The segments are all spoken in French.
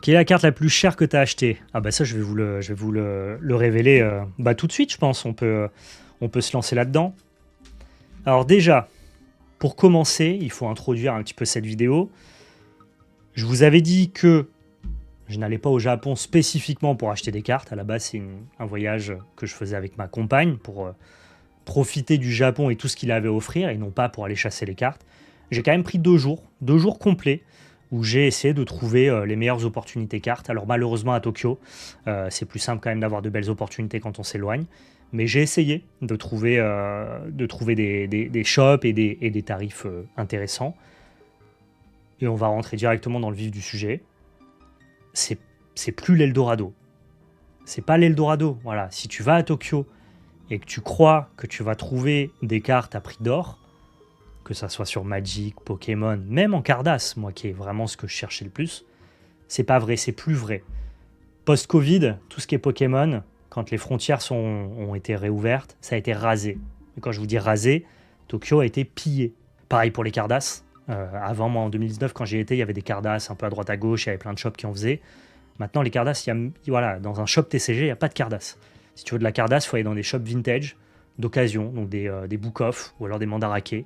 Quelle est la carte la plus chère que tu as achetée? Ah bah ça, je vais vous le révéler tout de suite, je pense. On peut se lancer là-dedans. Alors déjà, pour commencer, il faut introduire un petit peu cette vidéo. Je vous avais dit que je n'allais pas au Japon spécifiquement pour acheter des cartes. À la base, c'est un voyage que je faisais avec ma compagne pour profiter du Japon et tout ce qu'il avait à offrir, et non pas pour aller chasser les cartes. J'ai quand même pris 2 jours complets, où j'ai essayé de trouver les meilleures opportunités cartes. Alors malheureusement à Tokyo, c'est plus simple quand même d'avoir de belles opportunités quand on s'éloigne. Mais j'ai essayé de trouver des shops et des tarifs intéressants. Et on va rentrer directement dans le vif du sujet. C'est plus l'Eldorado. C'est pas l'Eldorado. Voilà. Si tu vas à Tokyo et que tu crois que tu vas trouver des cartes à prix d'or, que ça soit sur Magic, Pokémon, même en Cardass, moi qui est vraiment ce que je cherchais le plus, c'est pas vrai, c'est plus vrai. Post-Covid, tout ce qui est Pokémon, quand les frontières ont été réouvertes, ça a été rasé. Et quand je vous dis rasé, Tokyo a été pillé. Pareil pour les Cardass. Avant, moi, en 2019, quand j'y étais, il y avait des Cardass un peu à droite à gauche, il y avait plein de shops qui en faisaient. Maintenant, les Cardass, voilà, dans un shop TCG, il n'y a pas de Cardass. Si tu veux de la Cardass, il faut aller dans des shops vintage, d'occasion, donc des book-off ou alors des mandarakes.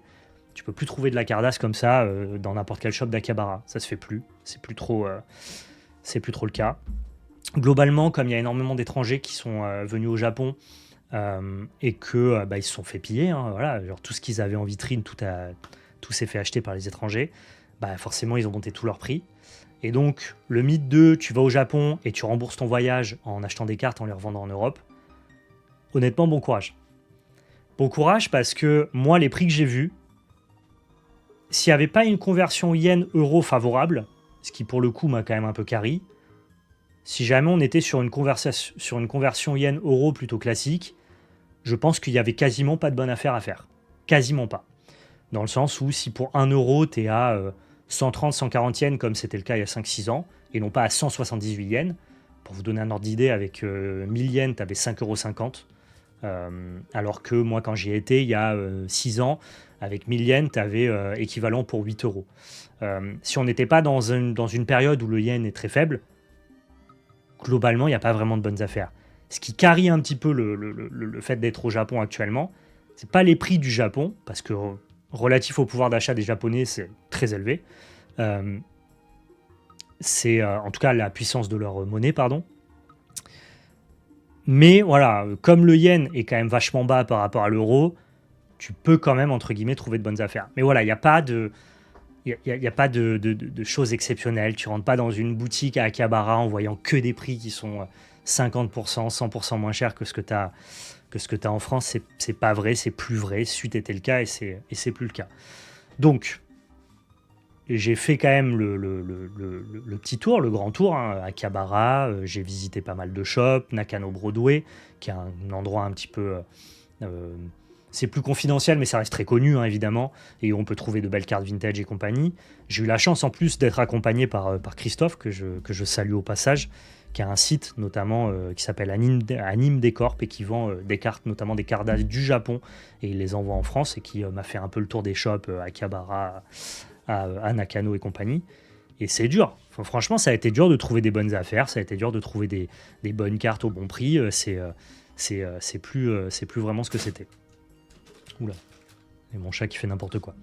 Tu peux plus trouver de la Cardass comme ça dans n'importe quel shop d'Akihabara. Ça se fait plus. C'est plus trop le cas. Globalement, comme il y a énormément d'étrangers qui sont venus au Japon et que ils se sont fait piller, hein, voilà, genre tout ce qu'ils avaient en vitrine, tout s'est fait acheter par les étrangers. Forcément, ils ont monté tout leur prix. Et donc, le mythe de tu vas au Japon et tu rembourses ton voyage en achetant des cartes en les revendant en Europe, honnêtement, bon courage. Bon courage parce que moi, les prix que j'ai vus, s'il n'y avait pas une conversion yen-euro favorable, ce qui pour le coup m'a quand même un peu carry, si jamais on était sur une conversion yen-euro plutôt classique, je pense qu'il n'y avait quasiment pas de bonne affaire à faire. Quasiment pas. Dans le sens où si pour 1 euro, tu es à 130, 140 yens, comme c'était le cas il y a 5-6 ans, et non pas à 178 yens, pour vous donner un ordre d'idée, avec 1000 yens, tu avais 5,50 €. Alors que moi, quand j'y étais, il y a 6 ans, avec 1000 yens, tu avais équivalent pour 8 euros. Si on n'était pas dans une période où le yen est très faible, globalement, il n'y a pas vraiment de bonnes affaires. Ce qui carie un petit peu le fait d'être au Japon actuellement, c'est pas les prix du Japon, parce que relatif au pouvoir d'achat des Japonais, c'est très élevé. C'est en tout cas la puissance de leur monnaie, pardon. Mais voilà, comme le yen est quand même vachement bas par rapport à l'euro, tu peux quand même, entre guillemets, trouver de bonnes affaires. Mais voilà, il n'y a pas de... Il y a pas de choses exceptionnelles. Tu rentres pas dans une boutique à Akihabara en voyant que des prix qui sont 50%, 100% moins chers que ce que tu as en France. C'est pas vrai, c'est plus vrai. C'eût été le cas et c'est plus le cas. Donc, j'ai fait quand même le petit tour, le grand tour, hein, à Akihabara. J'ai visité pas mal de shops, Nakano Broadway, qui est un endroit un petit peu... c'est plus confidentiel, mais ça reste très connu, hein, évidemment, et on peut trouver de belles cartes vintage et compagnie. J'ai eu la chance, en plus, d'être accompagné par Christophe, que je salue au passage, qui a un site, notamment, qui s'appelle Anime Decorp, et qui vend des cartes, notamment des cartes du Japon, et il les envoie en France, et qui m'a fait un peu le tour des shops à Akihabara, à Nakano et compagnie. Et c'est dur. Enfin, franchement, ça a été dur de trouver des bonnes affaires, ça a été dur de trouver des bonnes cartes au bon prix. C'est plus vraiment ce que c'était. Oula, et mon chat qui fait n'importe quoi.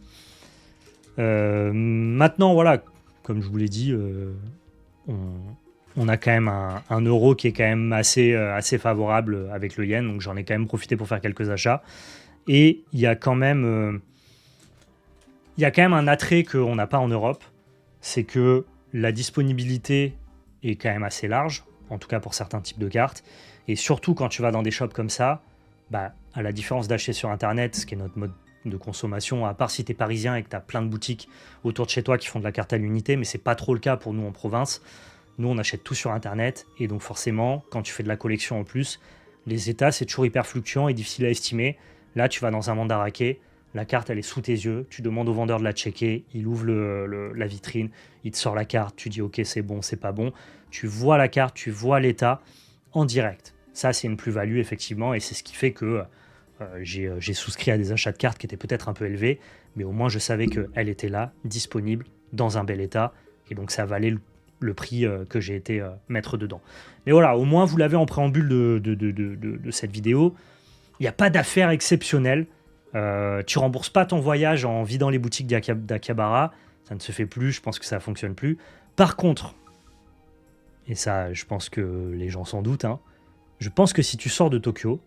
Maintenant, voilà, comme je vous l'ai dit, on a quand même un euro qui est quand même assez favorable avec le yen, donc j'en ai quand même profité pour faire quelques achats. Et il y a quand même un attrait qu'on n'a pas en Europe, c'est que la disponibilité est quand même assez large, en tout cas pour certains types de cartes, et surtout quand tu vas dans des shops comme ça, à la différence d'acheter sur Internet, ce qui est notre mode de consommation, à part si tu es parisien et que tu as plein de boutiques autour de chez toi qui font de la carte à l'unité, mais c'est pas trop le cas pour nous en province. Nous, on achète tout sur Internet, et donc forcément, quand tu fais de la collection en plus, les états, c'est toujours hyper fluctuant et difficile à estimer. Là, tu vas dans un mandarake, la carte, elle est sous tes yeux, tu demandes au vendeur de la checker, il ouvre la vitrine, il te sort la carte, tu dis ok, c'est bon, c'est pas bon. Tu vois la carte, tu vois l'état en direct. Ça, c'est une plus-value, effectivement, et c'est ce qui fait que j'ai souscrit à des achats de cartes qui étaient peut-être un peu élevés, mais au moins je savais qu'elle était là, disponible, dans un bel état, et donc ça valait le prix que j'ai été mettre dedans. Mais voilà, au moins vous l'avez en préambule de cette vidéo. Il n'y a pas d'affaire exceptionnelle. Tu rembourses pas ton voyage en vidant les boutiques d'Akihabara. Ça ne se fait plus, je pense que ça ne fonctionne plus. Par contre, et ça je pense que les gens s'en doutent, hein, je pense que si tu sors de Tokyo,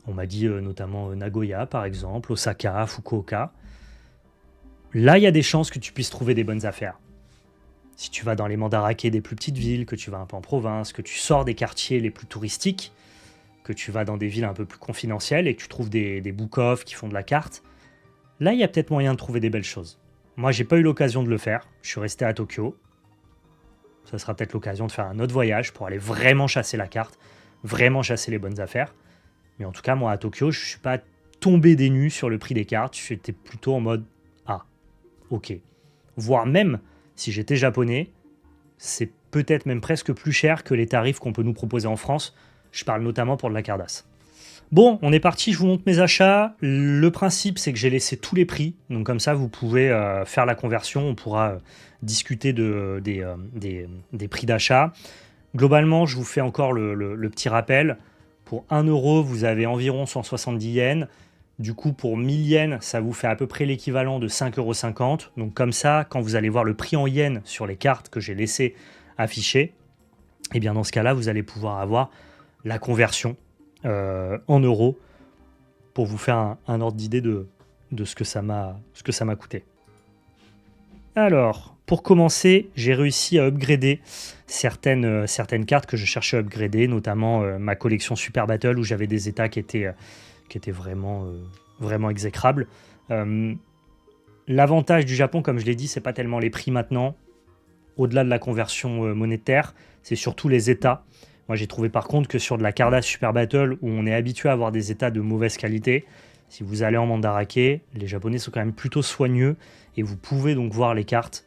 on m'a dit notamment Nagoya par exemple, Osaka, Fukuoka, là il y a des chances que tu puisses trouver des bonnes affaires. Si tu vas dans les mandarake des plus petites villes, que tu vas un peu en province, que tu sors des quartiers les plus touristiques, que tu vas dans des villes un peu plus confidentielles et que tu trouves des book-off qui font de la carte, là il y a peut-être moyen de trouver des belles choses. Moi j'ai pas eu l'occasion de le faire, je suis resté à Tokyo. Ça sera peut-être l'occasion de faire un autre voyage pour aller vraiment chasser la carte, vraiment chasser les bonnes affaires. Mais en tout cas, moi, à Tokyo, je ne suis pas tombé des nues sur le prix des cartes. J'étais plutôt en mode « Ah, ok ». Voire même, si j'étais japonais, c'est peut-être même presque plus cher que les tarifs qu'on peut nous proposer en France. Je parle notamment pour de la Cardass. Bon, on est parti, je vous montre mes achats. Le principe, c'est que j'ai laissé tous les prix. Donc comme ça, vous pouvez faire la conversion. On pourra discuter des prix d'achat. Globalement, je vous fais encore le petit rappel. Pour 1 euro, vous avez environ 170 yens. Du coup, pour 1000 yens, ça vous fait à peu près l'équivalent de 5,50 €. Donc comme ça, quand vous allez voir le prix en yens sur les cartes que j'ai laissé afficher, et bien dans ce cas-là, vous allez pouvoir avoir la conversion en euros pour vous faire un ordre d'idée de ce que ça m'a coûté. Alors, pour commencer, j'ai réussi à upgrader certaines cartes que je cherchais à upgrader, notamment ma collection Super Battle où j'avais des états qui étaient vraiment exécrables. L'avantage du Japon, comme je l'ai dit, c'est pas tellement les prix maintenant. Au-delà de la conversion monétaire, c'est surtout les états. Moi, j'ai trouvé par contre que sur de la Cardass Super Battle, où on est habitué à avoir des états de mauvaise qualité, si vous allez en mandarake, les Japonais sont quand même plutôt soigneux et vous pouvez donc voir les cartes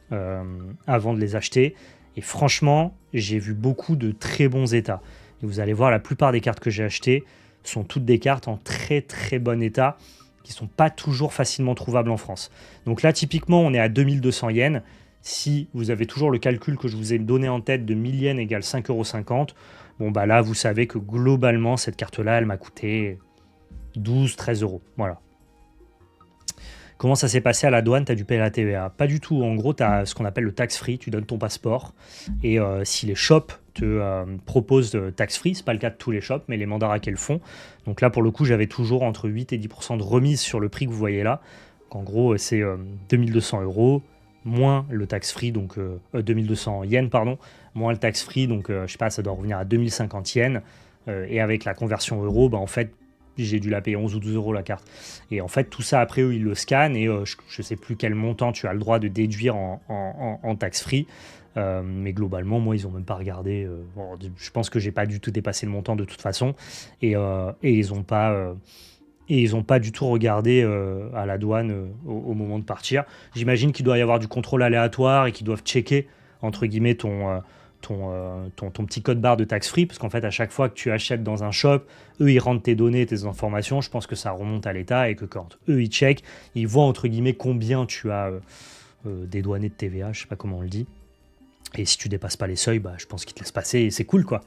avant de les acheter. Et franchement, j'ai vu beaucoup de très bons états. Et vous allez voir, la plupart des cartes que j'ai achetées sont toutes des cartes en très très bon état, qui ne sont pas toujours facilement trouvables en France. Donc là, typiquement, on est à 2200 yens. Si vous avez toujours le calcul que je vous ai donné en tête de 1000 yens égale 5,50 €, bon bah là, vous savez que globalement, cette carte-là, elle m'a coûté 12-13 €. Voilà. Comment ça s'est passé à la douane? Tu as dû payer la TVA? Pas du tout. En gros, tu as ce qu'on appelle le tax-free. Tu donnes ton passeport. Et si les shops te proposent tax-free, ce n'est pas le cas de tous les shops, mais les mandarake le font. Donc là, pour le coup, j'avais toujours entre 8 et 10% de remise sur le prix que vous voyez là. Donc, en gros, c'est 2200 € moins le tax-free, donc 2200 yens, pardon, moins le tax-free. Donc, je sais pas, ça doit revenir à 2050 yens. Et avec la conversion euro, bah, en fait, j'ai dû la payer 11 ou 12 € la carte. Et en fait, tout ça, après, eux, ils le scannent et je ne sais plus quel montant tu as le droit de déduire en tax-free. Mais globalement, moi, ils n'ont même pas regardé. Bon, je pense que j'ai pas du tout dépassé le montant de toute façon. Et ils n'ont pas... Et ils n'ont pas du tout regardé à la douane au moment de partir. J'imagine qu'il doit y avoir du contrôle aléatoire et qu'ils doivent checker, entre guillemets, ton petit code barre de tax-free, parce qu'en fait, à chaque fois que tu achètes dans un shop, eux, ils rentrent tes données, tes informations. Je pense que ça remonte à l'État et que quand eux, ils checkent, ils voient, entre guillemets, combien tu as dédouané de TVA, je sais pas comment on le dit. Et si tu dépasses pas les seuils, bah, je pense qu'ils te laissent passer et c'est cool, quoi.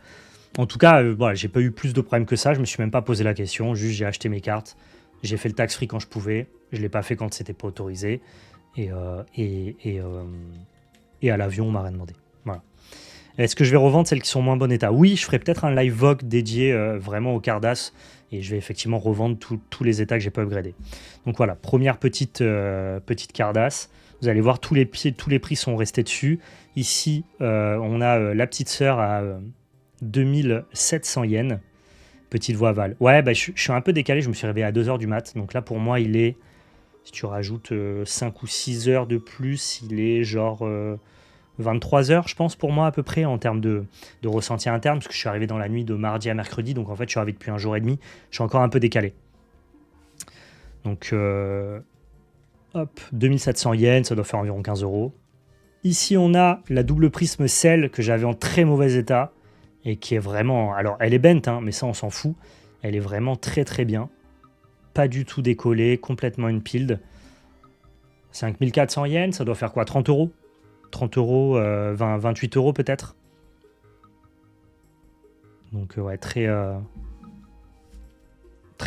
En tout cas, voilà, j'ai pas eu plus de problèmes que ça. Je me suis même pas posé la question. Juste, j'ai acheté mes cartes. J'ai fait le tax-free quand je pouvais. Je l'ai pas fait quand c'était pas autorisé. Et à l'avion, on m'a rien demandé. Voilà. Est-ce que je vais revendre celles qui sont en moins bon état? Oui, je ferai peut-être un live Vogue dédié vraiment aux Cardass. Et je vais effectivement revendre tous les états que j'ai pas upgradés. Donc voilà, première petite Cardass. Vous allez voir, tous les prix sont restés dessus. Ici, on a la petite sœur à 2700 yens. Petite voie aval. Ouais, bah, je suis un peu décalé. Je me suis réveillé à 2 h du mat. Donc là, pour moi, il est... Si tu rajoutes 5 ou 6 heures de plus, il est genre 23 heures, je pense, pour moi, à peu près, en termes de ressenti interne. Parce que je suis arrivé dans la nuit de mardi à mercredi. Donc en fait, je suis arrivé depuis un jour et demi. Je suis encore un peu décalé. Donc, hop, 2700 yens, ça doit faire environ 15 €. Ici, on a la double prisme Cell que j'avais en très mauvais état. Et qui est vraiment... Alors, elle est bent, hein, mais ça, on s'en fout. Elle est vraiment très, très bien. Pas du tout décollée, complètement une pilde. 5400 yens, ça doit faire quoi? 30 €? 30 euros, 28 euros peut-être. Donc ouais, très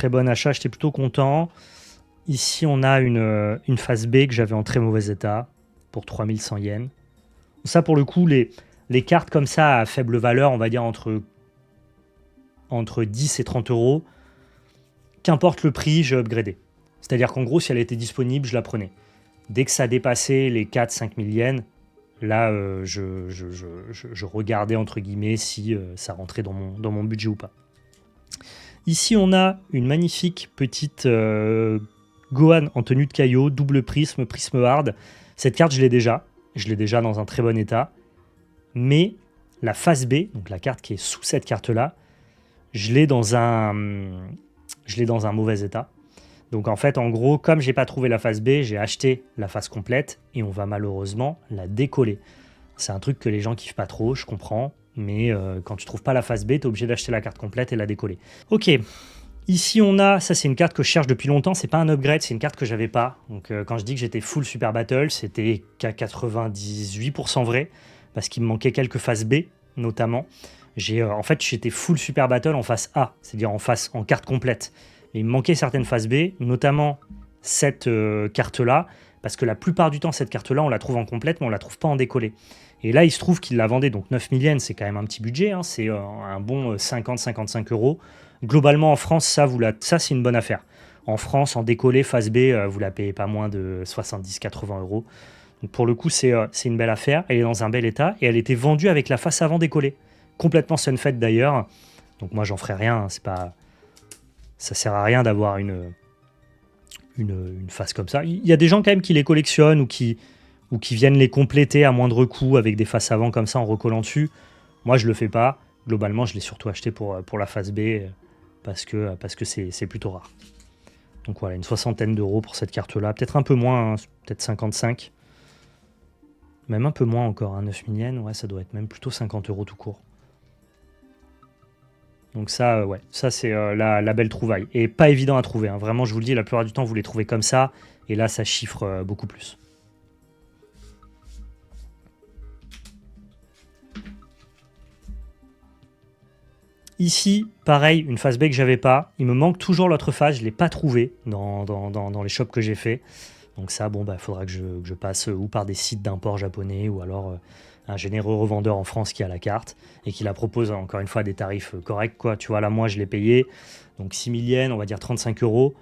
bon achat, j'étais plutôt content. Ici, on a une phase B que j'avais en très mauvais état pour 3100 yens. Ça, pour le coup, les cartes comme ça à faible valeur, on va dire entre 10 et 30 euros, qu'importe le prix, j'ai upgradé. C'est-à-dire qu'en gros, si elle était disponible, je la prenais. Dès que ça dépassait les 4-5 000 yens, là, je regardais, entre guillemets, si ça rentrait dans mon budget ou pas. Ici, on a une magnifique petite Gohan en tenue de Kaio, double prisme, prisme hard. Cette carte, je l'ai déjà. Je l'ai déjà dans un très bon état. Mais la face B, donc la carte qui est sous cette carte-là, je l'ai dans un mauvais état. Donc en fait, en gros, comme j'ai pas trouvé la face B, j'ai acheté la face complète et on va malheureusement la décoller. C'est un truc que les gens kiffent pas trop, je comprends. Mais quand tu trouves pas la face B, tu es obligé d'acheter la carte complète et la décoller. Ok, ici on a, ça c'est une carte que je cherche depuis longtemps, c'est pas un upgrade, c'est une carte que j'avais pas. Donc quand je dis que j'étais full Super Battle, c'était qu'à 98% vrai, parce qu'il me manquait quelques faces B, notamment. En fait, j'étais full Super Battle en face A, c'est-à-dire en carte complète. Et il me manquait certaines faces B, notamment cette carte-là, parce que la plupart du temps, cette carte-là, on la trouve en complète, mais on la trouve pas en décollé. Et là, il se trouve qu'il la vendait, donc 9 000 yens, c'est quand même un petit budget, hein, c'est un bon 50-55 euros. Globalement, en France, ça c'est une bonne affaire. En France, en décollé, face B, vous la payez pas moins de 70-80 euros. Donc pour le coup, c'est une belle affaire. Elle est dans un bel état et elle était vendue avec la face avant décollée. Complètement sunfed d'ailleurs. Donc moi, j'en ferai rien. Hein, ça sert à rien d'avoir une face comme ça. Il y a des gens quand même qui les collectionnent ou qui viennent les compléter à moindre coût avec des faces avant comme ça en recollant dessus. Moi, je le fais pas. Globalement, je l'ai surtout acheté pour la face B parce que c'est plutôt rare. Donc voilà, une soixantaine d'euros pour cette carte-là. Peut-être un peu moins, hein, peut-être 55. Même un peu moins encore, hein, 9 000 yens. Ouais, ça doit être même plutôt 50 euros tout court. Donc ça, ouais, ça c'est la belle trouvaille. Et pas évident à trouver. Hein. Vraiment, je vous le dis, la plupart du temps, vous les trouvez comme ça. Et là, ça chiffre beaucoup plus. Ici, pareil, une face B que j'avais pas. Il me manque toujours l'autre face, je ne l'ai pas trouvé dans les shops que j'ai fait. Donc ça, bon, bah, faudra que je passe ou par des sites d'import japonais ou alors un généreux revendeur en France qui a la carte et qui la propose encore une fois à des tarifs corrects, quoi. Tu vois, là, moi, je l'ai payé. Donc 6 000 yens, on va dire 35 euros.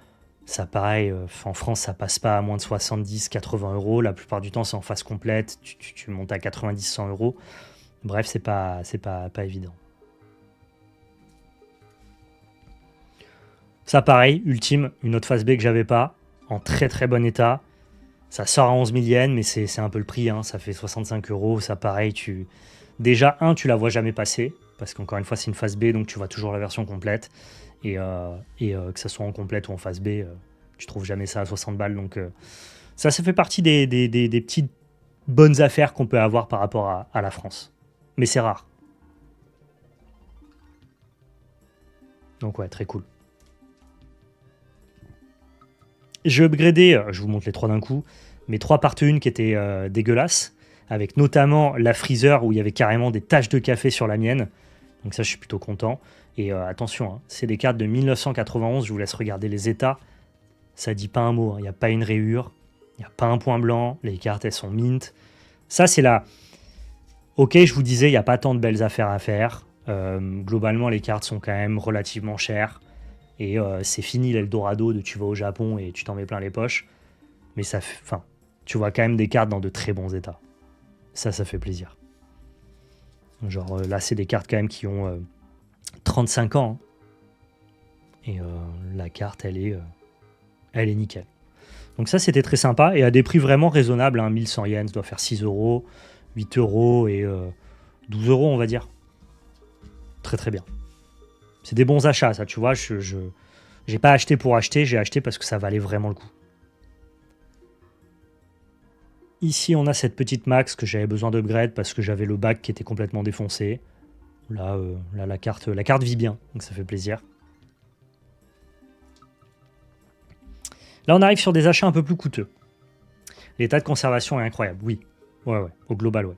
Ça, pareil, en France, ça passe pas à moins de 70-80 euros. La plupart du temps, c'est en face complète. Tu montes à 90-100 euros. Bref, c'est pas évident. Ça, pareil, ultime, une autre phase B que j'avais pas, en très très bon état. Ça sort à 11 000 yens, mais c'est un peu le prix, hein, ça fait 65 euros. Ça, pareil, déjà, tu la vois jamais passer, parce qu'encore une fois, c'est une phase B, donc tu vois toujours la version complète. Et que ça soit en complète ou en phase B, tu trouves jamais ça à 60 balles. Donc ça fait partie des petites bonnes affaires qu'on peut avoir par rapport à la France. Mais c'est rare. Donc ouais, très cool. J'ai upgradé, je vous montre les 3 d'un coup, mes 3 partent une qui étaient dégueulasses, avec notamment la freezer où il y avait carrément des taches de café sur la mienne. Donc ça, je suis plutôt content. Et attention, hein, c'est des cartes de 1991, je vous laisse regarder les états. Ça dit pas un mot, il n'y a pas une rayure, il n'y a pas un point blanc, les cartes, elles sont mint. Ça, c'est la... Ok, je vous disais, il n'y a pas tant de belles affaires à faire. Globalement, les cartes sont quand même relativement chères. Et c'est fini l'Eldorado de tu vas au Japon et tu t'en mets plein les poches. Mais tu vois quand même des cartes dans de très bons états. Ça fait plaisir. Genre là, c'est des cartes quand même qui ont 35 ans. Hein. Et la carte, elle est nickel. Donc ça, c'était très sympa. Et à des prix vraiment raisonnables. Hein, 1100 yens, ça doit faire 6 euros, 8 euros et 12 euros, on va dire. Très très bien. C'est des bons achats, ça, tu vois. Je n'ai pas acheté pour acheter, j'ai acheté parce que ça valait vraiment le coup. Ici, on a cette petite max que j'avais besoin d'upgrade parce que j'avais le bac qui était complètement défoncé. Là, la carte vit bien, donc ça fait plaisir. Là, on arrive sur des achats un peu plus coûteux. L'état de conservation est incroyable, oui. Ouais, au global, ouais.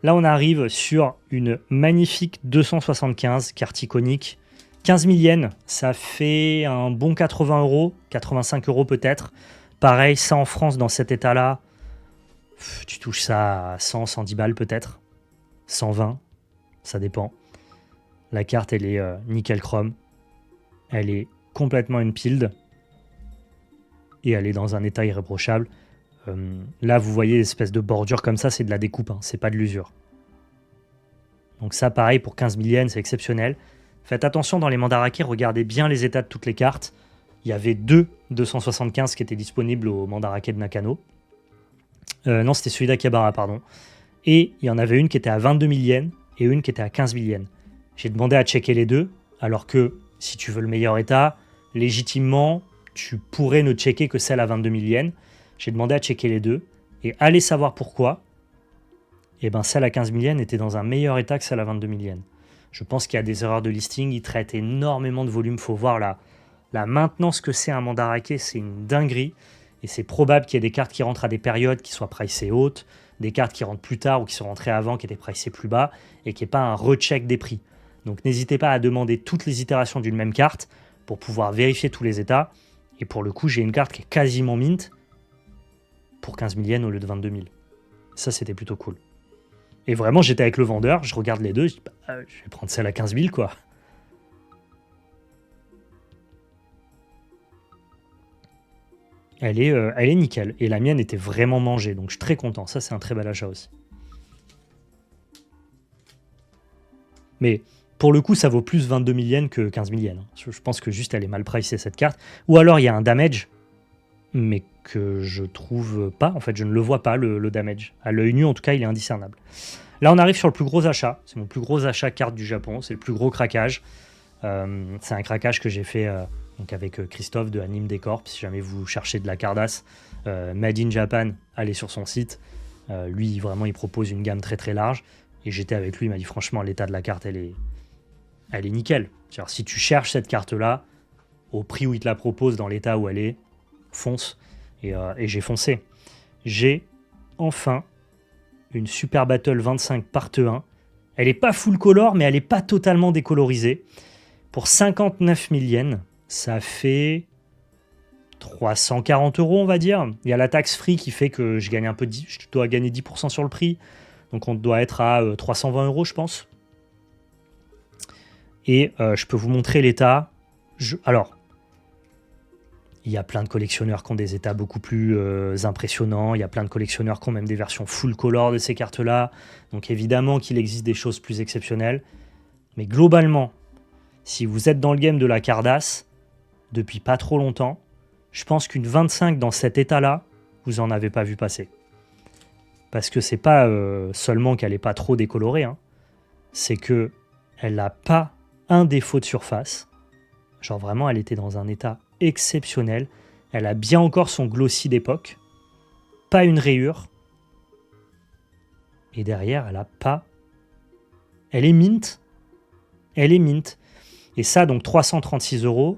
Là, on arrive sur une magnifique 275 carte iconique. 15 000 yens, ça fait un bon 80 euros, 85 euros peut-être. Pareil, ça en France, dans cet état-là, tu touches ça à 100, 110 balles peut-être. 120, ça dépend. La carte, elle est nickel chrome. Elle est complètement unpeeled. Et elle est dans un état irréprochable. Là, vous voyez l'espèce de bordure comme ça, c'est de la découpe, hein, c'est pas de l'usure. Donc ça, pareil, pour 15 000 yens, c'est exceptionnel. Faites attention dans les Mandarake, regardez bien les états de toutes les cartes. Il y avait 275 qui étaient disponibles au Mandarake de Nakano. Non, c'était celui d'Akihabara, pardon. Et il y en avait une qui était à 22 000 yens et une qui était à 15 000 yens. J'ai demandé à checker les deux, alors que si tu veux le meilleur état, légitimement, tu pourrais ne checker que celle à 22 000 yens. J'ai demandé à checker les deux, et allez savoir pourquoi. Et ben celle à 15 000 yens était dans un meilleur état que celle à 22 000 yens. Je pense qu'il y a des erreurs de listing, ils traitent énormément de volume, faut voir la maintenance que c'est un Mandarake, c'est une dinguerie. Et c'est probable qu'il y ait des cartes qui rentrent à des périodes qui soient pricées hautes, des cartes qui rentrent plus tard ou qui sont rentrées avant qui étaient pricées plus bas, et qu'il n'y ait pas un recheck des prix. Donc n'hésitez pas à demander toutes les itérations d'une même carte pour pouvoir vérifier tous les états. Et pour le coup, j'ai une carte qui est quasiment mint pour 15 000 yens au lieu de 22 000. Ça, c'était plutôt cool. Et vraiment, j'étais avec le vendeur, je regarde les deux, je dis, je vais prendre celle à 15 000, quoi. Elle est nickel. Et la mienne était vraiment mangée, donc je suis très content. Ça, c'est un très bel achat aussi. Mais pour le coup, ça vaut plus 22 000 yens que 15 000 yens. Je pense que juste elle est mal pricée, cette carte. Ou alors il y a un damage, mais que je trouve pas. En fait, je ne le vois pas, le damage. À l'œil nu, en tout cas, il est indiscernable. Là, on arrive sur le plus gros achat. C'est mon plus gros achat carte du Japon. C'est le plus gros craquage. C'est un craquage que j'ai fait donc avec Christophe de Anime Décor. Si jamais vous cherchez de la cardasse Made in Japan, allez sur son site. Lui, vraiment, il propose une gamme très très large. Et j'étais avec lui, il m'a dit franchement, l'état de la carte, elle est nickel. C'est-à-dire, si tu cherches cette carte-là, au prix où il te la propose, dans l'état où elle est, fonce. Et j'ai foncé. J'ai enfin une Super Battle 25 part 1. Elle n'est pas full color, mais elle n'est pas totalement décolorisée. Pour 59 000 yens, ça fait 340 euros, on va dire. Il y a la taxe free qui fait que je dois gagner 10% sur le prix. Donc on doit être à 320 euros, je pense. Et je peux vous montrer l'état. Alors, il y a plein de collectionneurs qui ont des états beaucoup plus impressionnants. Il y a plein de collectionneurs qui ont même des versions full color de ces cartes-là. Donc évidemment qu'il existe des choses plus exceptionnelles. Mais globalement, si vous êtes dans le game de la cardasse depuis pas trop longtemps, je pense qu'une 25 dans cet état-là, vous n'en avez pas vu passer. Parce que c'est pas seulement qu'elle n'est pas trop décolorée, hein. C'est que elle n'a pas un défaut de surface. Genre vraiment, elle était dans un état exceptionnel. Elle a bien encore son glossy d'époque. Pas une rayure. Et derrière, elle a pas... Elle est mint. Elle est mint. Et ça, donc 336 euros.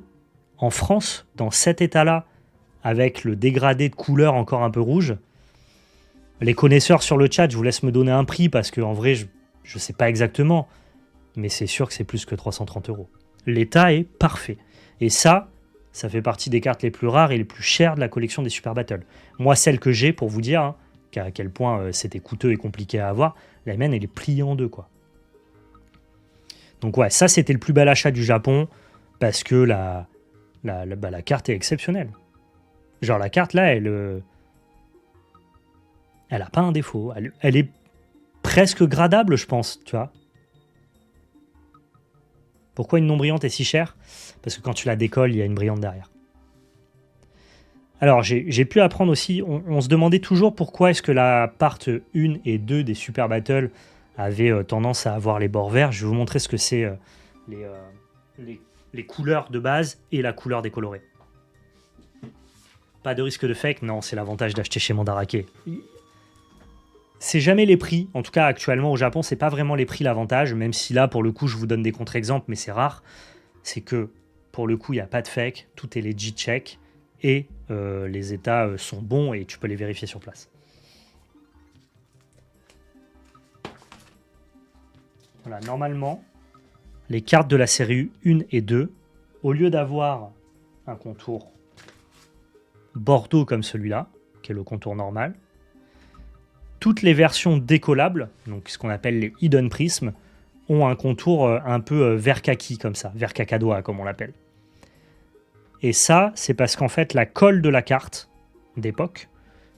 En France, dans cet état-là, avec le dégradé de couleur encore un peu rouge, les connaisseurs sur le chat, je vous laisse me donner un prix parce qu'en vrai, je ne sais pas exactement. Mais c'est sûr que c'est plus que 330 euros. L'état est parfait. Et ça fait partie des cartes les plus rares et les plus chères de la collection des Super Battle. Moi, celle que j'ai, pour vous dire, hein, à quel point c'était coûteux et compliqué à avoir, la mienne, elle est pliée en deux, quoi. Donc ouais, ça, c'était le plus bel achat du Japon parce que la carte est exceptionnelle. Genre, la carte, là, elle a pas un défaut. Elle est presque gradable, je pense, tu vois. Pourquoi une non brillante est si chère? Parce que quand tu la décolles, il y a une brillante derrière. Alors, j'ai pu apprendre aussi, on se demandait toujours pourquoi est-ce que la part 1 et 2 des Super Battle avaient tendance à avoir les bords verts. Je vais vous montrer ce que c'est les couleurs de base et la couleur décolorée. Pas de risque de fake, non, c'est l'avantage d'acheter chez Mandarake. C'est jamais les prix, en tout cas actuellement au Japon, c'est pas vraiment les prix l'avantage, même si là pour le coup je vous donne des contre-exemples, mais c'est rare. C'est que pour le coup il n'y a pas de fake, tout est legit check et les états sont bons et tu peux les vérifier sur place. Voilà, normalement, les cartes de la série 1 et 2, au lieu d'avoir un contour bordeaux comme celui-là, qui est le contour normal, toutes les versions décollables, donc ce qu'on appelle les hidden prisms, ont un contour un peu vert kaki comme ça, vert cacadois comme on l'appelle. Et ça, c'est parce qu'en fait, la colle de la carte d'époque,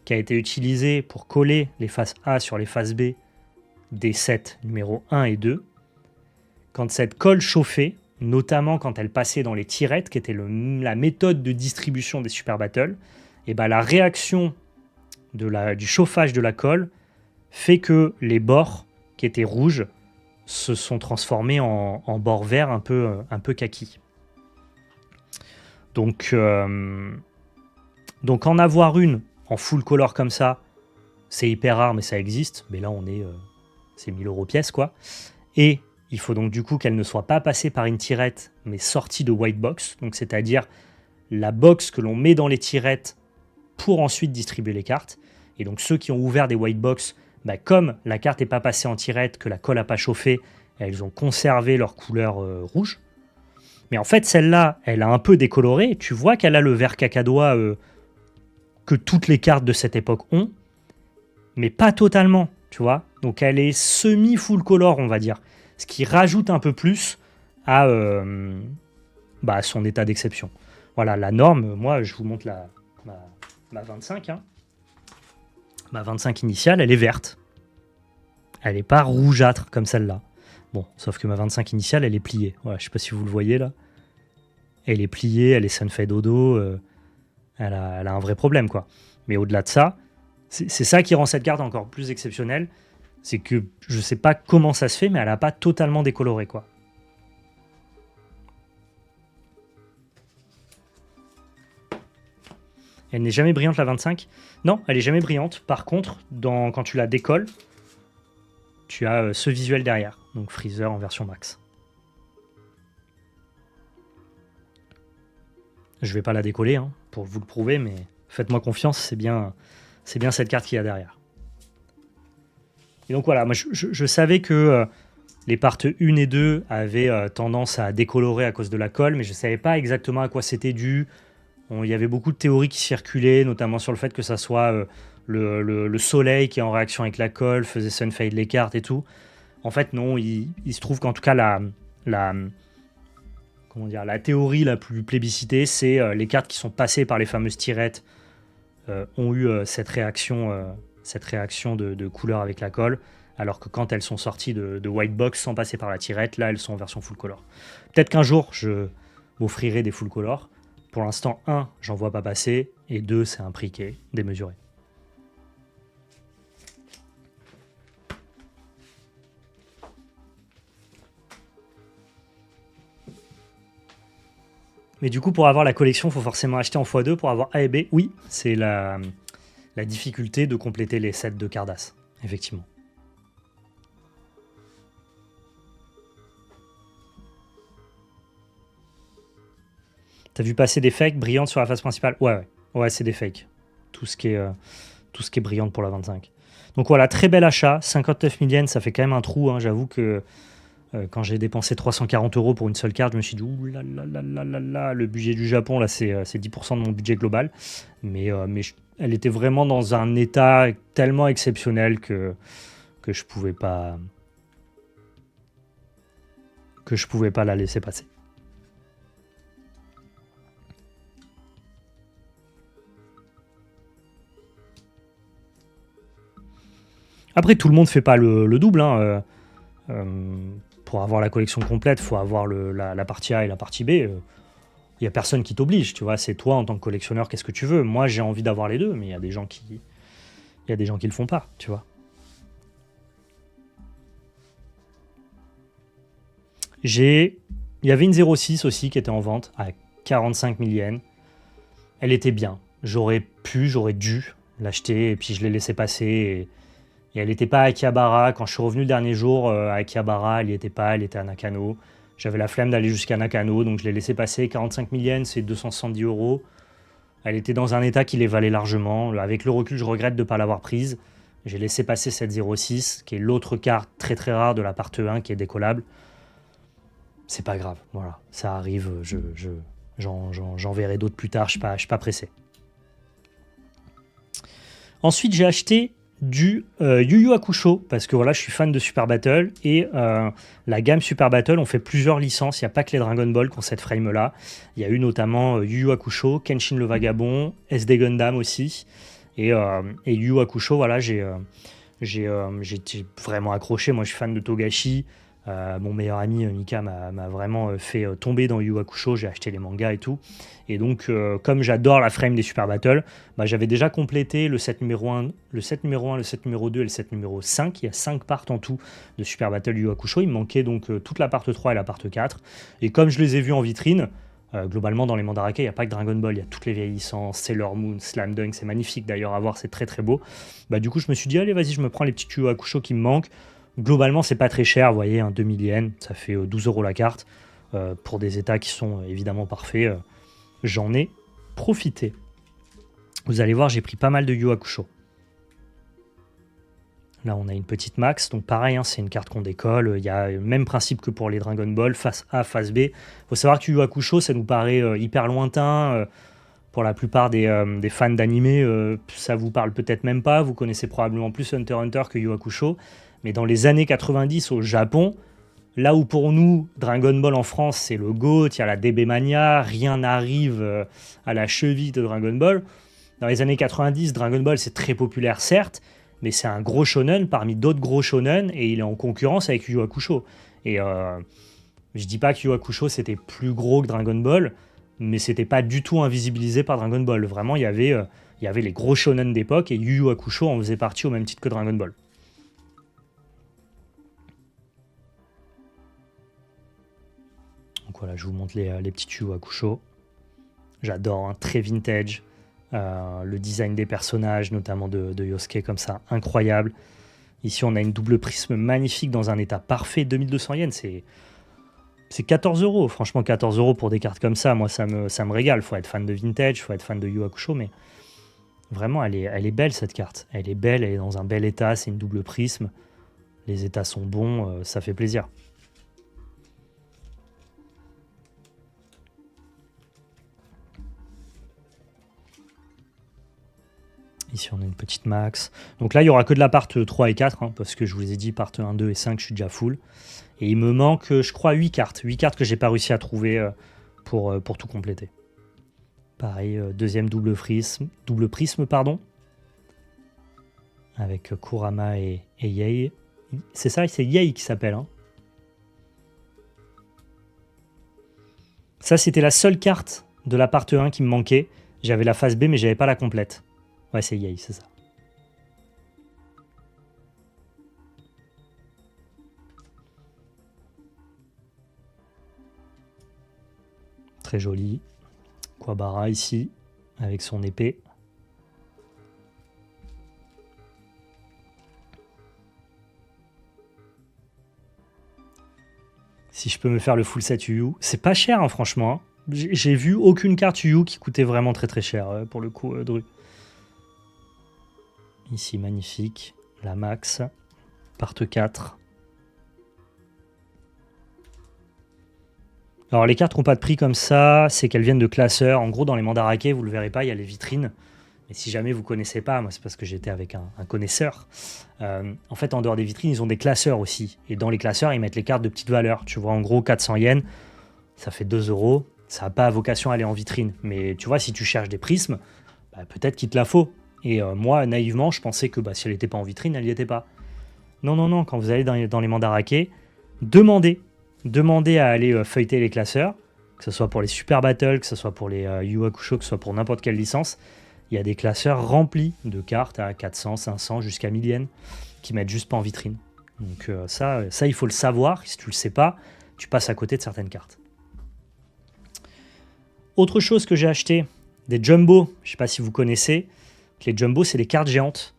qui a été utilisée pour coller les faces A sur les faces B des sets numéro 1 et 2, quand cette colle chauffait, notamment quand elle passait dans les tirettes, qui était la méthode de distribution des Super Battle, et ben la réaction du chauffage de la colle fait que les bords qui étaient rouges se sont transformés en bords verts un peu kaki. Donc en avoir une en full color comme ça, c'est hyper rare, mais ça existe. Mais là, c'est 1000 € pièce, quoi. Et il faut donc du coup qu'elle ne soit pas passée par une tirette, mais sortie de white box. Donc c'est-à-dire la box que l'on met dans les tirettes pour ensuite distribuer les cartes. Et donc ceux qui ont ouvert des white box, bah, comme la carte n'est pas passée en tirette, que la colle n'a pas chauffé, elles ont conservé leur couleur rouge. Mais en fait, celle-là, elle a un peu décoloré. Tu vois qu'elle a le vert cacadois que toutes les cartes de cette époque ont, mais pas totalement, tu vois. Donc elle est semi-full color, on va dire. Ce qui rajoute un peu plus à son état d'exception. Voilà, la norme, moi, je vous montre ma 25. Hein. Ma 25 initiale, elle est verte. Elle n'est pas rougeâtre comme celle-là. Bon, sauf que ma 25 initiale, elle est pliée. Voilà, je ne sais pas si vous le voyez là. Elle est pliée, elle est sunfade au dos. Elle a un vrai problème, quoi. Mais au-delà de ça, c'est ça qui rend cette carte encore plus exceptionnelle. C'est que je ne sais pas comment ça se fait, mais elle n'a pas totalement décoloré, quoi. Elle n'est jamais brillante, la 25. Non, elle n'est jamais brillante. Par contre, quand tu la décolles, tu as ce visuel derrière. Donc Freezer en version max. Je ne vais pas la décoller hein, pour vous le prouver, mais faites-moi confiance, c'est bien cette carte qu'il y a derrière. Et donc voilà, moi je savais que les parts 1 et 2 avaient tendance à décolorer à cause de la colle, mais je ne savais pas exactement à quoi c'était dû. Il y avait beaucoup de théories qui circulaient, notamment sur le fait que ça soit le soleil qui, en réaction avec la colle, faisait sunfade les cartes et tout. En fait, non, il se trouve qu'en tout cas, la théorie la plus plébiscitée, c'est les cartes qui sont passées par les fameuses tirettes ont eu cette réaction de couleur avec la colle, alors que quand elles sont sorties de white box sans passer par la tirette, là, elles sont en version full color. Peut-être qu'un jour, je m'offrirai des full color. Pour l'instant, 1, j'en vois pas passer, et 2, c'est un prix qui est démesuré. Mais du coup, pour avoir la collection, il faut forcément acheter en x2 pour avoir A et B. Oui, c'est la difficulté de compléter les sets de Cardass, effectivement. T'as vu passer des fakes brillantes sur la face principale? Ouais, c'est des fakes. Tout ce qui est brillante pour la 25. Donc voilà, très bel achat. 59 000 yens, ça fait quand même un trou. Hein. J'avoue que quand j'ai dépensé 340 € pour une seule carte, je me suis dit, ouh là là là là là là, le budget du Japon, là, c'est 10% de mon budget global. Mais elle était vraiment dans un état tellement exceptionnel que je pouvais pas la laisser passer. Après, tout le monde ne fait pas le double. Hein. Pour avoir la collection complète, il faut avoir la partie A et la partie B. Il n'y a personne qui t'oblige, tu vois. C'est toi, en tant que collectionneur, qu'est-ce que tu veux. Moi, j'ai envie d'avoir les deux, mais il y a des gens qui le font pas, tu vois. Il y avait une 06 aussi qui était en vente à 45 000 yens. Elle était bien. J'aurais dû l'acheter, et puis je l'ai laissé passer. Et elle n'était pas à Akihabara. Quand je suis revenu le dernier jour à Akihabara, elle n'y était pas, elle était à Nakano. J'avais la flemme d'aller jusqu'à Nakano, donc je l'ai laissé passer. 45 000 yens, c'est 270 €. Elle était dans un état qui les valait largement. Avec le recul, je regrette de ne pas l'avoir prise. J'ai laissé passer cette 06, qui est l'autre carte très très rare de la part 1 qui est décollable. C'est pas grave, voilà, ça arrive, j'en verrai d'autres plus tard, je suis pas pressé. Ensuite, j'ai acheté du Yu Yu Hakusho, parce que voilà, je suis fan de Super Battle, et la gamme Super Battle, on fait plusieurs licences, il n'y a pas que les Dragon Ball qui ont cette frame-là. Il y a eu notamment Yu Yu Hakusho, Kenshin le Vagabond, SD Gundam aussi, et Yu Yu Hakusho, voilà, j'ai vraiment accroché. Moi, je suis fan de Togashi. Mon meilleur ami Mika m'a vraiment fait tomber dans Yu Yu Hakusho. J'ai acheté les mangas et tout. Et donc, comme j'adore la frame des Super Battle, bah, j'avais déjà complété le set numéro 1, le set numéro 1, le set numéro 2 et le set numéro 5. Il y a 5 parts en tout de Super Battle Yu Yu Hakusho. Il me manquait donc toute la part 3 et la part 4. Et comme je les ai vus en vitrine, globalement dans les Mandarake, il n'y a pas que Dragon Ball, il y a toutes les vieilles licences, Sailor Moon, Slam Dunk, c'est magnifique d'ailleurs à voir, c'est très très beau. Bah, du coup, je me suis dit, allez, vas-y, je me prends les petits Yu Yu Hakusho qui me manquent. Globalement, c'est pas très cher, vous voyez, 2000 yens, ça fait 12 € la carte. Pour des états qui sont évidemment parfaits, j'en ai profité. Vous allez voir, j'ai pris pas mal de Yu Yu Hakusho. Là, on a une petite max, donc pareil, hein, c'est une carte qu'on décolle. Il y a le même principe que pour les Dragon Ball, face A, face B. Il faut savoir que Yu Yu Hakusho, ça nous paraît hyper lointain. Pour la plupart des fans d'anime, ça vous parle peut-être même pas. Vous connaissez probablement plus Hunter x Hunter que Yu Yu Hakusho. Mais dans les années 90 au Japon, là où pour nous, Dragon Ball en France, c'est le GOAT, il y a la DB Mania, rien n'arrive à la cheville de Dragon Ball. Dans les années 90, Dragon Ball, c'est très populaire, certes, mais c'est un gros shonen parmi d'autres gros shonen, et il est en concurrence avec Yu Yu Hakusho. Et je dis pas que Yu Yu Hakusho, c'était plus gros que Dragon Ball, mais c'était pas du tout invisibilisé par Dragon Ball. Vraiment, il y avait les gros shonen d'époque, et Yu Yu Hakusho en faisait partie au même titre que Dragon Ball. Donc voilà, je vous montre les petits Yu Yu Hakusho. J'adore, hein, très vintage. Le design des personnages, notamment de Yosuke, comme ça, incroyable. Ici, on a une double prisme magnifique dans un état parfait. 2200 yens, c'est 14 €. Franchement, 14 € pour des cartes comme ça, moi, ça me régale. Faut être fan de vintage, faut être fan de Yu Yu Hakusho, mais vraiment, elle est belle, cette carte. Elle est belle, elle est dans un bel état. C'est une double prisme. Les états sont bons, ça fait plaisir. Ici, on a une petite max. Donc là, il n'y aura que de la part 3 et 4, hein, parce que je vous ai dit, part 1, 2 et 5, je suis déjà full. Et il me manque, je crois, 8 cartes. 8 cartes que j'ai pas réussi à trouver pour tout compléter. Pareil, deuxième double prisme, pardon. Avec Kurama et Yei. C'est ça, c'est Yei qui s'appelle. Hein. Ça, c'était la seule carte de la part 1 qui me manquait. J'avais la phase B, mais j'avais pas la complète. Ouais, c'est Yei, c'est ça. Très joli. Kuwabara ici, avec son épée. Si je peux me faire le full set Yu Yu. C'est pas cher, hein, franchement. Hein. J'ai vu aucune carte Yu Yu qui coûtait vraiment très très cher, pour le coup, Dru. Ici, magnifique. La max. Part 4. Alors, les cartes n'ont pas de prix comme ça. C'est qu'elles viennent de classeurs. En gros, dans les Mandarake, vous ne le verrez pas, il y a les vitrines. Et si jamais vous ne connaissez pas, moi, c'est parce que j'étais avec un connaisseur. En fait, en dehors des vitrines, ils ont des classeurs aussi. Et dans les classeurs, ils mettent les cartes de petite valeur. Tu vois, en gros, 400 yens, ça fait 2 €. Ça n'a pas vocation à aller en vitrine. Mais tu vois, si tu cherches des prismes, bah, peut-être qu'il te la faut. Et moi, naïvement, je pensais que si elle n'était pas en vitrine, elle n'y était pas. Non, non, non, quand vous allez dans les Mandarake, demandez à aller feuilleter les classeurs, que ce soit pour les Super Battle, que ce soit pour les Yu Yu Hakusho, que ce soit pour n'importe quelle licence. Il y a des classeurs remplis de cartes à 400, 500, jusqu'à 1000 yens, qui mettent juste pas en vitrine. Donc ça, il faut le savoir. Si tu le sais pas, tu passes à côté de certaines cartes. Autre chose que j'ai acheté, des Jumbo. Je ne sais pas si vous connaissez. Les Jumbo, c'est des cartes géantes.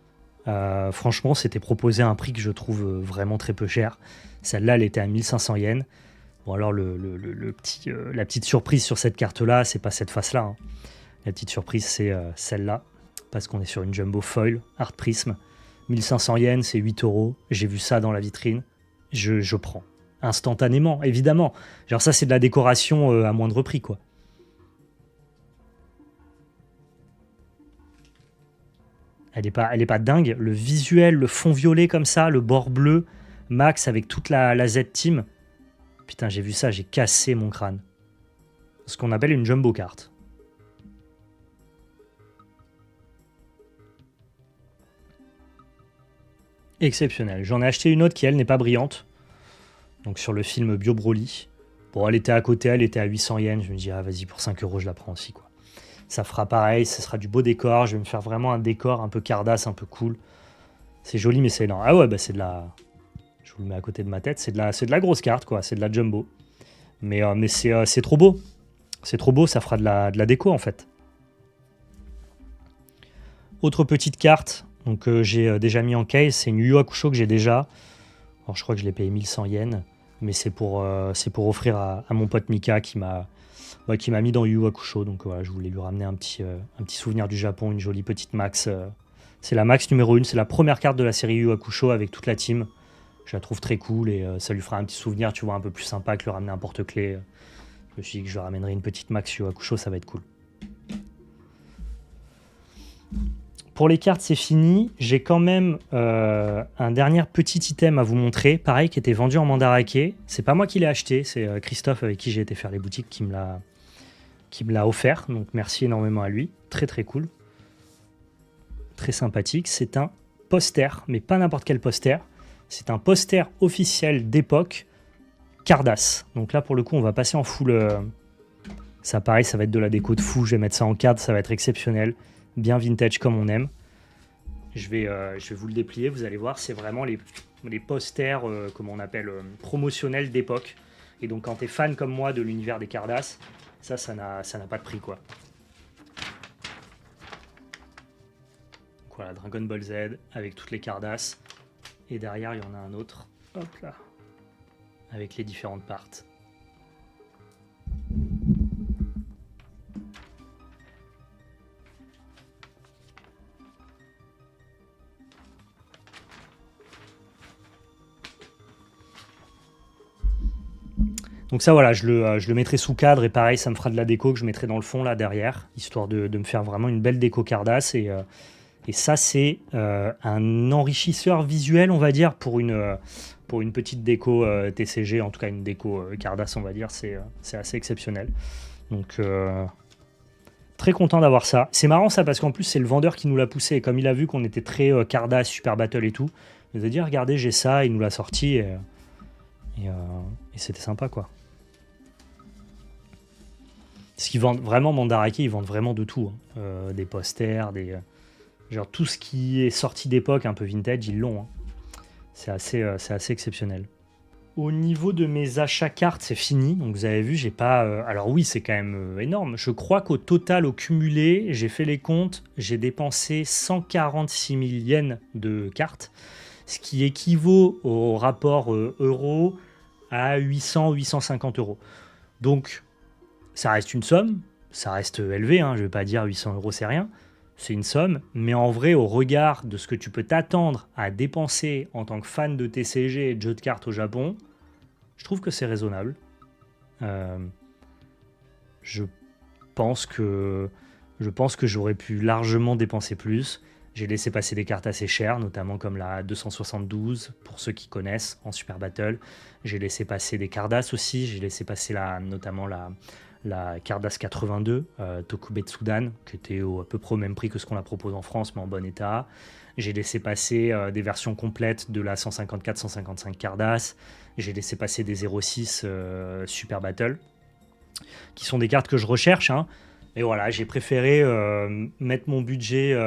Franchement, c'était proposé à un prix que je trouve vraiment très peu cher. Celle-là, elle était à 1500 yens. Bon, alors, la petite surprise sur cette carte-là, c'est pas cette face-là. Hein. La petite surprise, c'est celle-là, parce qu'on est sur une Jumbo Foil, Art Prism. 1500 yens, c'est 8 euros. J'ai vu ça dans la vitrine. Je prends. Instantanément, évidemment. Genre ça, c'est de la décoration à moindre prix, quoi. Elle est pas dingue. Le visuel, le fond violet comme ça, le bord bleu, max avec toute la Z-Team. Putain, j'ai vu ça, j'ai cassé mon crâne. Ce qu'on appelle une jumbo carte. Exceptionnel. J'en ai acheté une autre qui, elle, n'est pas brillante. Donc sur le film Bio Broly. Bon, elle était à côté, elle était à 800 yens. Je me dis, ah vas-y, pour 5 euros, je la prends aussi, quoi. Ça fera pareil, ce sera du beau décor. Je vais me faire vraiment un décor un peu Cardass, un peu cool. C'est joli, mais c'est lent. Ah ouais, bah c'est de la... Je vous le mets à côté de ma tête. C'est de la grosse carte, quoi. C'est de la jumbo. Mais c'est trop beau. C'est trop beau, ça fera de la déco, en fait. Autre petite carte, donc j'ai déjà mis en case. C'est une Yu Yu Hakusho que j'ai déjà. Alors je crois que je l'ai payé 1100 yens. Mais c'est pour offrir à mon pote Mika qui m'a mis dans Yu Yu Hakusho. Donc voilà, je voulais lui ramener un petit souvenir du Japon, une jolie petite Max. C'est la Max numéro 1, c'est la première carte de la série Yu Yu Hakusho avec toute la team. Je la trouve très cool et ça lui fera un petit souvenir, tu vois, un peu plus sympa que lui ramener un porte-clés. Je me suis dit que je lui ramènerai une petite Max Yu Yu Hakusho, ça va être cool. Pour les cartes, c'est fini. J'ai quand même un dernier petit item à vous montrer, pareil, qui était vendu en mandarake. C'est pas moi qui l'ai acheté, c'est Christophe avec qui j'ai été faire les boutiques qui me l'a offert. Donc merci énormément à lui. Très très cool. Très sympathique. C'est un poster, mais pas n'importe quel poster. C'est un poster officiel d'époque Cardass. Donc là, pour le coup, on va passer en full... Ça, pareil, ça va être de la déco de fou. Je vais mettre ça en carte, ça va être exceptionnel. Bien vintage comme on aime. Je vais vous le déplier, vous allez voir, c'est vraiment les posters, comment on appelle, promotionnels d'époque. Et donc quand tu es fan comme moi de l'univers des Cardass, ça n'a pas de prix, quoi. Donc voilà, Dragon Ball Z avec toutes les Cardass. Et derrière, il y en a un autre, hop là, avec les différentes parts. Donc ça, voilà, je le mettrai sous cadre et pareil, ça me fera de la déco que je mettrai dans le fond là derrière, histoire de me faire vraiment une belle déco Cardass. Et ça, c'est un enrichisseur visuel, on va dire, pour une petite déco TCG, en tout cas une déco Cardass, on va dire. C'est assez exceptionnel. Donc très content d'avoir ça. C'est marrant ça, parce qu'en plus, c'est le vendeur qui nous l'a poussé. Et comme il a vu qu'on était très Cardass, Super Battle et tout, il nous a dit, regardez, j'ai ça, il nous l'a sorti. Et c'était sympa, quoi. Parce qu'ils vendent vraiment, Mandarake, ils vendent vraiment de tout. Hein. Des posters, genre tout ce qui est sorti d'époque, un peu vintage, ils l'ont. Hein. C'est assez exceptionnel. Au niveau de mes achats cartes, c'est fini. Donc vous avez vu, j'ai pas... alors oui, c'est quand même énorme. Je crois qu'au total, au cumulé, j'ai fait les comptes, j'ai dépensé 146 000 yens de cartes. Ce qui équivaut au rapport euro à 800-850 euros. Donc, ça reste une somme, ça reste élevé, hein, je ne vais pas dire 800 euros, c'est rien, c'est une somme, mais en vrai, au regard de ce que tu peux t'attendre à dépenser en tant que fan de TCG et de jeux de cartes au Japon, je trouve que c'est raisonnable. Je pense que j'aurais pu largement dépenser plus. J'ai laissé passer des cartes assez chères, notamment comme la 272, pour ceux qui connaissent, en Super Battle. J'ai laissé passer des Cardass aussi. J'ai laissé passer notamment la Cardass 82, Tokubetsudan, qui était à peu près au même prix que ce qu'on la propose en France, mais en bon état. J'ai laissé passer des versions complètes de la 154-155 Cardass. J'ai laissé passer des 06 Super Battle, qui sont des cartes que je recherche. Hein. Et voilà, j'ai préféré mettre mon budget...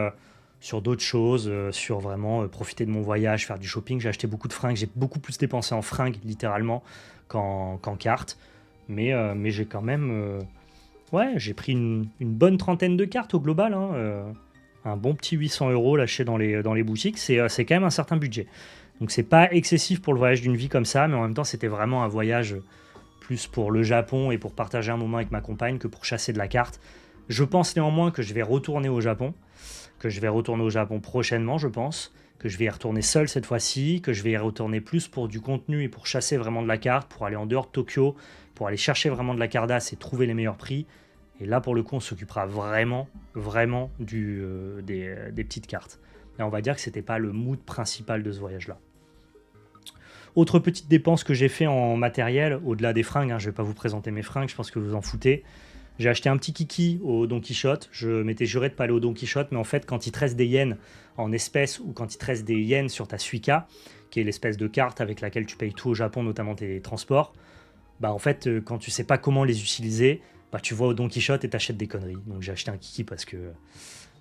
sur d'autres choses, sur vraiment profiter de mon voyage, faire du shopping. J'ai acheté beaucoup de fringues, j'ai beaucoup plus dépensé en fringues, littéralement, qu'en cartes. Mais j'ai quand même... ouais, j'ai pris une bonne trentaine de cartes au global. Hein, un bon petit 800 euros lâché dans les boutiques, c'est quand même un certain budget. Donc c'est pas excessif pour le voyage d'une vie comme ça, mais en même temps, c'était vraiment un voyage plus pour le Japon et pour partager un moment avec ma compagne que pour chasser de la carte. Je pense néanmoins que je vais retourner au Japon. Que je vais retourner au Japon prochainement, je pense. que je vais y retourner seul cette fois-ci, que je vais y retourner plus pour du contenu et pour chasser vraiment de la carte, pour aller en dehors de Tokyo, pour aller chercher vraiment de la cardasse et trouver les meilleurs prix. Et là, pour le coup, on s'occupera vraiment, vraiment des petites cartes. Et on va dire que c'était pas le mood principal de ce voyage-là. Autre petite dépense que j'ai fait en matériel, au-delà des fringues, hein, je ne vais pas vous présenter mes fringues, je pense que vous en foutez. J'ai acheté un petit kiki au Don Quichotte. Je m'étais juré de pas aller au Don Quichotte, mais en fait, quand il te reste des yens en espèces ou quand il te reste des yens sur ta Suica, qui est l'espèce de carte avec laquelle tu payes tout au Japon, notamment tes transports, bah en fait, quand tu sais pas comment les utiliser, bah tu vas au Don Quichotte et t'achètes des conneries. Donc j'ai acheté un kiki parce que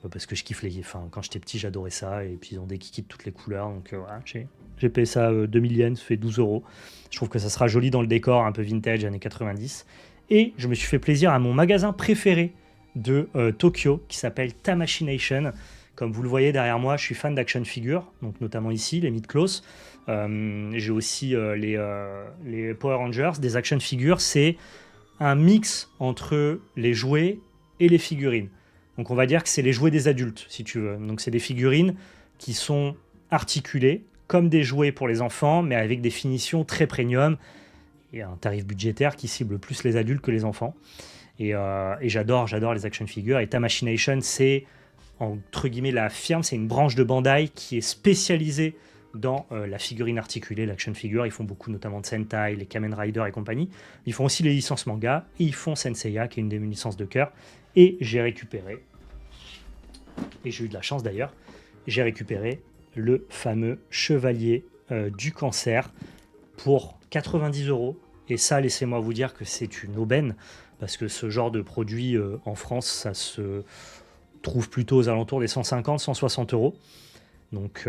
je kiffe les. Enfin, quand j'étais petit, j'adorais ça. Et puis ils ont des kikis de toutes les couleurs. Donc voilà, j'ai payé ça 2000 yens, ça fait 12 euros. Je trouve que ça sera joli dans le décor, un peu vintage, années 90. Et je me suis fait plaisir à mon magasin préféré de Tokyo, qui s'appelle Tamashination. Comme vous le voyez derrière moi, je suis fan d'action figures, donc notamment ici, les Mid-Close. J'ai aussi les Power Rangers. Des action figures, c'est un mix entre les jouets et les figurines. Donc on va dire que c'est les jouets des adultes, si tu veux. Donc c'est des figurines qui sont articulées, comme des jouets pour les enfants, mais avec des finitions très premium et un tarif budgétaire qui cible plus les adultes que les enfants. Et j'adore les action figures. Et Tamashination, c'est entre guillemets la firme, c'est une branche de Bandai qui est spécialisée dans la figurine articulée, l'action figure. Ils font beaucoup notamment de Sentai, les Kamen Rider et compagnie. Ils font aussi les licences manga et ils font Senseiya, qui est une des licences de cœur. Et j'ai récupéré, et j'ai eu de la chance d'ailleurs, j'ai récupéré le fameux Chevalier du Cancer pour 90 euros. Et ça, laissez-moi vous dire que c'est une aubaine, parce que ce genre de produit en France, ça se trouve plutôt aux alentours des 150-160 euros. Donc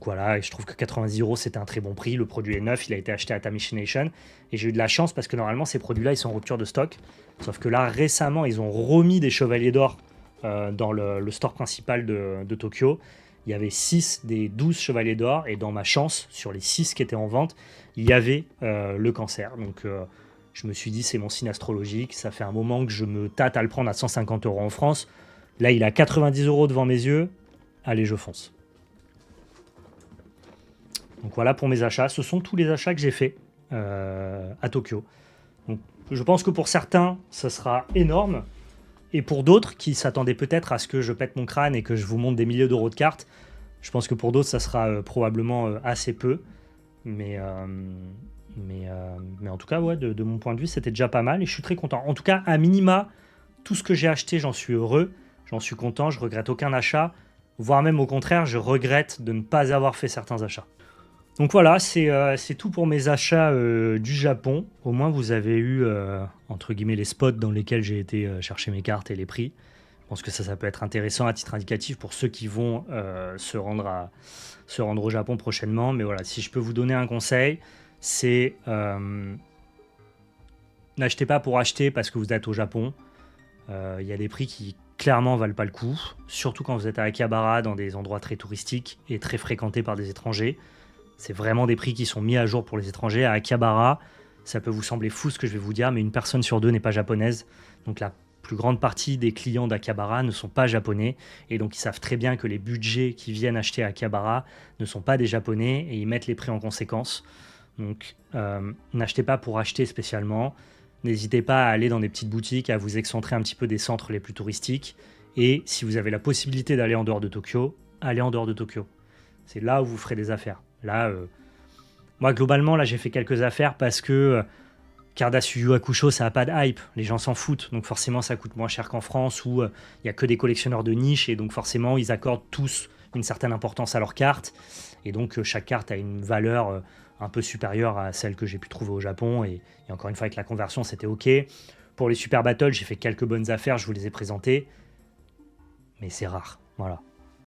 voilà, et je trouve que 90 euros, c'était un très bon prix. Le produit est neuf, il a été acheté à Tamashination. Et j'ai eu de la chance parce que normalement, ces produits-là, ils sont en rupture de stock. Sauf que là, récemment, ils ont remis des chevaliers d'or dans le store principal de Tokyo. Il y avait 6 des 12 chevaliers d'or. Et dans ma chance, sur les 6 qui étaient en vente, il y avait le Cancer. Donc je me suis dit, c'est mon signe astrologique. Ça fait un moment que je me tâte à le prendre à 150 euros en France. Là, il est à 90 euros devant mes yeux. Allez, je fonce. Donc voilà pour mes achats. Ce sont tous les achats que j'ai faits à Tokyo. Donc, je pense que pour certains, ça sera énorme. Et pour d'autres qui s'attendaient peut-être à ce que je pète mon crâne et que je vous montre des milliers d'euros de cartes, je pense que pour d'autres, ça sera probablement assez peu. Mais en tout cas, ouais, de mon point de vue, c'était déjà pas mal. Et je suis très content. En tout cas, à minima, tout ce que j'ai acheté, j'en suis heureux. J'en suis content. Je regrette aucun achat. Voire même au contraire, je regrette de ne pas avoir fait certains achats. Donc voilà, c'est tout pour mes achats du Japon. Au moins, vous avez eu, entre guillemets, les spots dans lesquels j'ai été chercher mes cartes et les prix. Je pense que ça peut être intéressant à titre indicatif pour ceux qui vont se rendre au Japon prochainement. Mais voilà, si je peux vous donner un conseil, c'est n'achetez pas pour acheter parce que vous êtes au Japon. Il y a des prix qui clairement valent pas le coup, surtout quand vous êtes à Akihabara, dans des endroits très touristiques et très fréquentés par des étrangers. C'est vraiment des prix qui sont mis à jour pour les étrangers. À Akihabara, ça peut vous sembler fou ce que je vais vous dire, mais une personne sur deux n'est pas japonaise. Donc la plus grande partie des clients d'Akihabara ne sont pas japonais. Et donc ils savent très bien que les budgets qui viennent acheter à Akihabara ne sont pas des japonais et ils mettent les prix en conséquence. Donc n'achetez pas pour acheter spécialement. N'hésitez pas à aller dans des petites boutiques, à vous excentrer un petit peu des centres les plus touristiques. Et si vous avez la possibilité d'aller en dehors de Tokyo, allez en dehors de Tokyo. C'est là où vous ferez des affaires. Là, moi, globalement, là, j'ai fait quelques affaires parce que Carddass Yu Yu Hakusho, ça n'a pas de hype. Les gens s'en foutent. Donc, forcément, ça coûte moins cher qu'en France où il n'y a que des collectionneurs de niche. Et donc, forcément, ils accordent tous une certaine importance à leurs cartes. Et donc, chaque carte a une valeur un peu supérieure à celle que j'ai pu trouver au Japon. Et encore une fois, avec la conversion, c'était OK. Pour les Super Battles, j'ai fait quelques bonnes affaires. Je vous les ai présentées. Mais c'est rare. Voilà.